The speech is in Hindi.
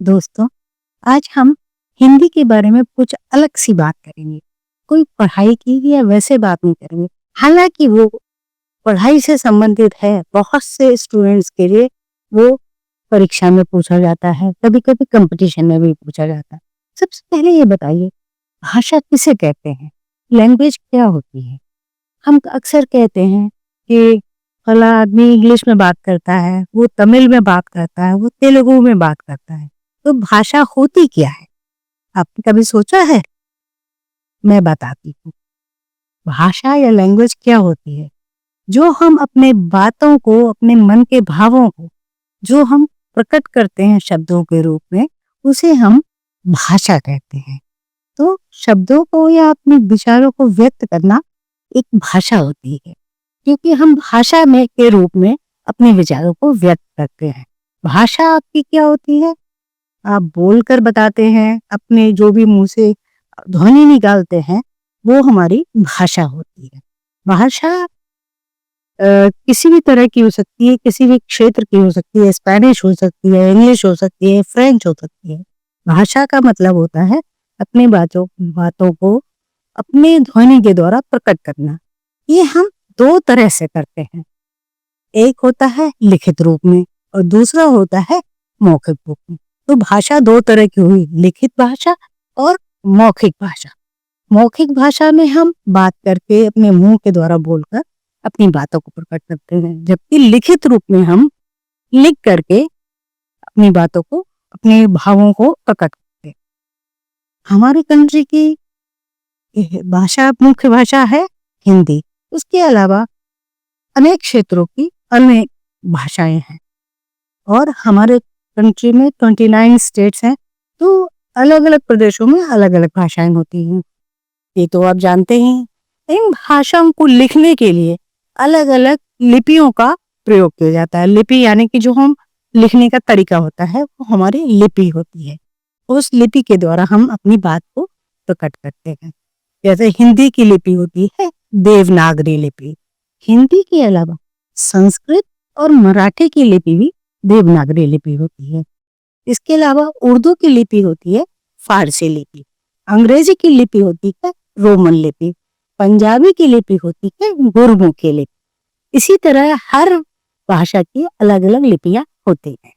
दोस्तों, आज हम हिंदी के बारे में कुछ अलग सी बात करेंगे। कोई पढ़ाई की या वैसे बात नहीं करेंगे। हालांकि वो पढ़ाई से संबंधित है, बहुत से स्टूडेंट्स के लिए वो परीक्षा में पूछा जाता है, कभी कभी कंपटीशन में भी पूछा जाता है। सबसे पहले ये बताइए, भाषा किसे कहते हैं? लैंग्वेज क्या होती है? हम अक्सर कहते हैं कि फला आदमी इंग्लिश में बात करता है, वो तमिल में बात करता है, वो तेलुगु में बात करता है। तो भाषा होती क्या है? आपने कभी सोचा है? मैं बताती हूँ। भाषा या लैंग्वेज क्या होती है? जो हम अपने बातों को, अपने मन के भावों को, जो हम प्रकट करते हैं शब्दों के रूप में, उसे हम भाषा कहते हैं। तो शब्दों को या अपने विचारों को व्यक्त करना एक भाषा होती है, क्योंकि हम भाषा में के रूप में अपने विचारों को व्यक्त करते हैं। भाषा आपकी क्या होती है? आप बोलकर बताते हैं, अपने जो भी मुंह से ध्वनि निकालते हैं, वो हमारी भाषा होती है। भाषा किसी भी तरह की हो सकती है, किसी भी क्षेत्र की हो सकती है। स्पेनिश हो सकती है, इंग्लिश हो सकती है, फ्रेंच हो सकती है। भाषा का मतलब होता है अपनी बातों को अपने ध्वनि के द्वारा प्रकट करना। ये हम दो तरह से करते हैं। एक होता है लिखित रूप में और दूसरा होता है मौखिक रूप में। तो भाषा दो तरह की हुई, लिखित भाषा और मौखिक भाषा। मौखिक भाषा में हम बात करके, अपने मुंह के द्वारा बोलकर अपनी बातों को प्रकट करते हैं, जबकि लिखित रूप में हम लिख करके अपनी बातों को, अपने भावों को प्रकट करते हैं। हमारी कंट्री की भाषा, मुख्य भाषा है हिंदी। उसके अलावा अनेक क्षेत्रों की अनेक भाषाएं हैं और हमारे कंट्री में 29 स्टेट्स हैं, तो अलग अलग प्रदेशों में अलग अलग भाषाएं होती हैं। ये तो आप जानते ही। इन भाषाओं को लिखने के लिए अलग अलग लिपियों का प्रयोग किया जाता है। लिपि यानी कि जो हम लिखने का तरीका होता है, वो हमारी लिपि होती है। उस लिपि के द्वारा हम अपनी बात को प्रकट करते हैं। जैसे हिंदी की लिपि होती है देवनागरी लिपि। हिंदी के अलावा संस्कृत और मराठी की लिपि भी देवनागरी लिपि होती है। इसके अलावा उर्दू की लिपि होती है फारसी लिपि। अंग्रेजी की लिपि होती है रोमन लिपि। पंजाबी की लिपि होती है गुरमुखी लिपि। इसी तरह हर भाषा की अलग अलग लिपियां होती हैं।